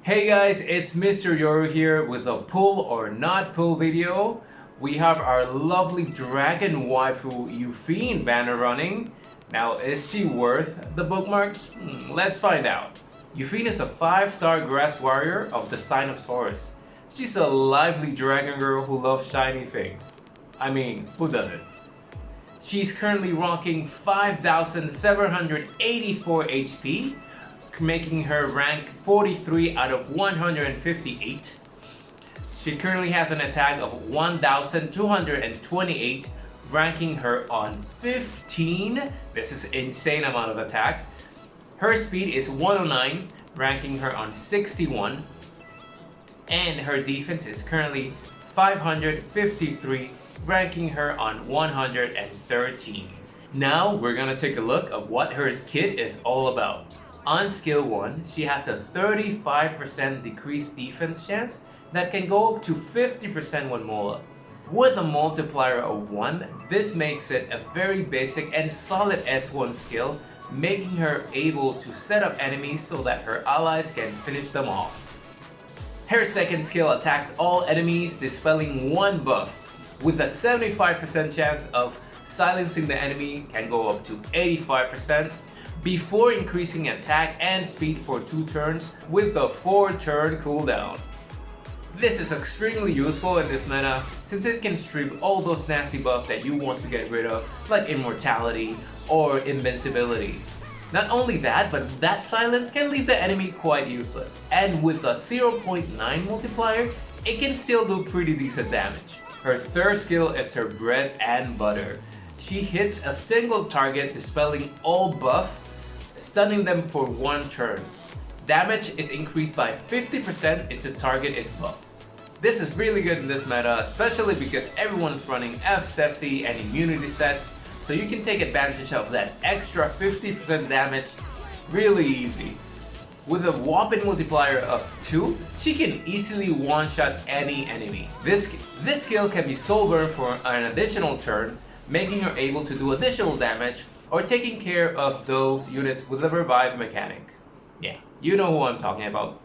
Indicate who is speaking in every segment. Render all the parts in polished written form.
Speaker 1: Hey guys, it's Mr. Yoru here with a pull or not pull video. We have our lovely dragon waifu Yufine banner running. Now, is she worth the bookmarks? Let's find out. Yufine is a 5-star grass warrior of the sign of Taurus. She's a lively dragon girl who loves shiny things. I mean, who doesn't? She's currently rocking 5,784 HP, making her rank 43 out of 158. She currently has an attack of 1,228, ranking her on 15. This is insane amount of attack. Her speed is 109, ranking her on 61. And her defense is currently 553, ranking her on 113. Now we're gonna take a look at what her kit is all about. On skill 1, she has a 35% decreased defense chance that can go up to 50% when Mola. With a multiplier of 1, this makes it a very basic and solid S1 skill, making her able to set up enemies so that her allies can finish them off. Her second skill attacks all enemies, dispelling 1 buff, with a 75% chance of silencing the enemy, can go up to 85%, before increasing attack and speed for 2 turns with a 4-turn cooldown. This is extremely useful in this meta since it can strip all those nasty buffs that you want to get rid of, like immortality or invincibility. Not only that, but that silence can leave the enemy quite useless, and with a 0.9 multiplier, it can still do pretty decent damage. Her third skill is her bread and butter. She hits a single target, dispelling all buff, stunning them for 1 turn. Damage is increased by 50% if the target is buffed. This is really good in this meta, especially because everyone is running F-Sessi and immunity sets, so you can take advantage of that extra 50% damage really easy. With a whopping multiplier of 2, she can easily one-shot any enemy. This skill can be soul burn for an additional turn, making her able to do additional damage or taking care of those units with a revive mechanic. Yeah, you know who I'm talking about.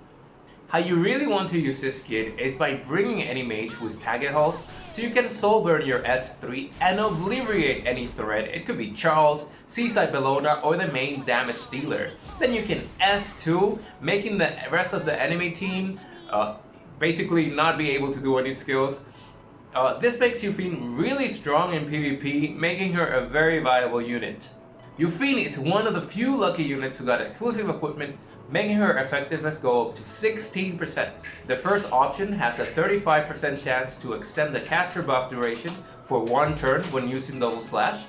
Speaker 1: How you really want to use this kit is by bringing any mage with target hulls, so you can soul burn your S3 and obliterate any threat. It could be Charles, Seaside Bellona, or the main damage dealer. Then you can S2, making the rest of the enemy team basically not be able to do any skills. This makes Yufine really strong in PvP, making her a very viable unit. Yufine is one of the few lucky units who got exclusive equipment, making her effectiveness go up to 16%. The first option has a 35% chance to extend the caster buff duration for 1 turn when using double slash.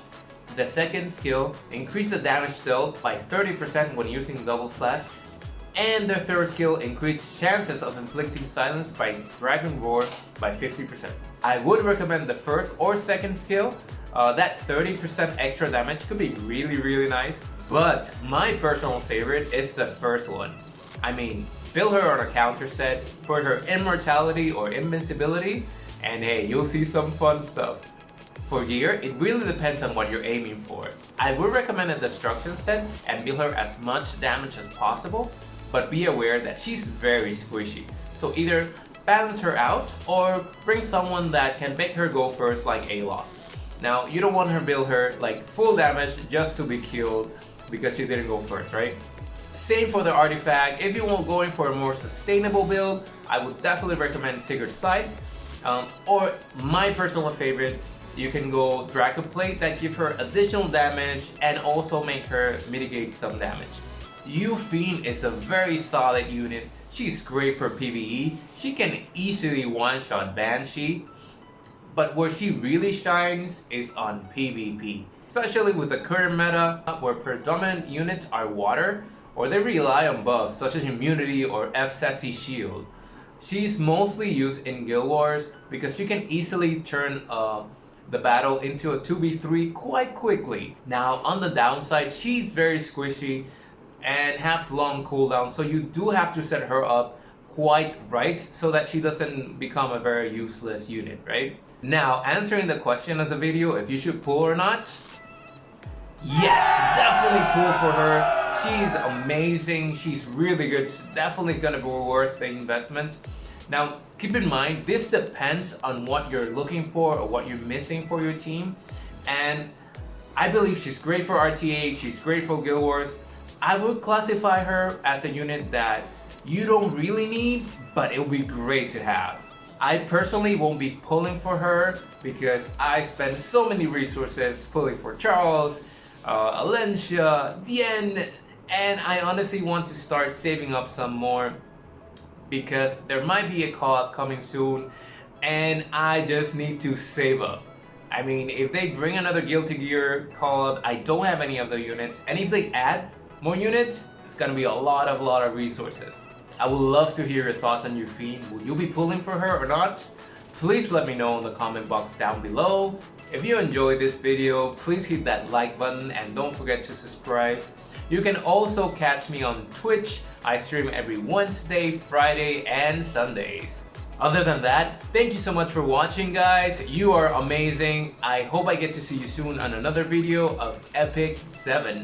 Speaker 1: The second skill increases the damage dealt by 30% when using double slash. And the third skill increases chances of inflicting silence by Dragon Roar by 50%. I would recommend the first or second skill. That 30% extra damage could be really nice. But my personal favorite is the first one. I mean, build her on a counter set, put her immortality or invincibility, and hey, you'll see some fun stuff. For gear, it really depends on what you're aiming for. I would recommend a destruction set and build her as much damage as possible, but be aware that she's very squishy. So either balance her out or bring someone that can make her go first, like Aloth. Now, you don't want her build her like full damage just to be killed because she didn't go first, right? Same for the artifact. If you want going for a more sustainable build, I would definitely recommend Sigurd's Scythe. Or my personal favorite, you can go Dragon Plate that give her additional damage and also make her mitigate some damage. Yufine is a very solid unit. She's great for PvE. She can easily one-shot Banshee. But where she really shines is on PvP. Especially with the current meta, where predominant units are water, or they rely on buffs such as immunity or F-Sessi shield. She's mostly used in Guild Wars because she can easily turn the battle into a 2v3 quite quickly. Now on the downside, she's very squishy and have long cooldown, so you do have to set her up quite right so that she doesn't become a very useless unit, right? Now, answering the question of the video, if you should pull or not, yes, definitely pull for her. She's amazing. She's really good. It's definitely gonna be worth the investment. Now, keep in mind, this depends on what you're looking for or what you're missing for your team. And I believe she's great for RTA, she's great for Guild Wars. I would classify her as a unit that you don't really need, but it would be great to have. I personally won't be pulling for her because I spend so many resources pulling for Charles, Alencia, Dien, and I honestly want to start saving up some more because there might be a co-op coming soon and I just need to save up. I mean, if they bring another Guilty Gear co-op, I don't have any other units, and if they add more units, it's gonna be a lot of resources. I would love to hear your thoughts on Yufine. Will you be pulling for her or not? Please let me know in the comment box down below. If you enjoyed this video, please hit that like button and don't forget to subscribe. You can also catch me on Twitch. I stream every Wednesday, Friday, and Sundays. Other than that, thank you so much for watching, guys. You are amazing. I hope I get to see you soon on another video of Epic 7.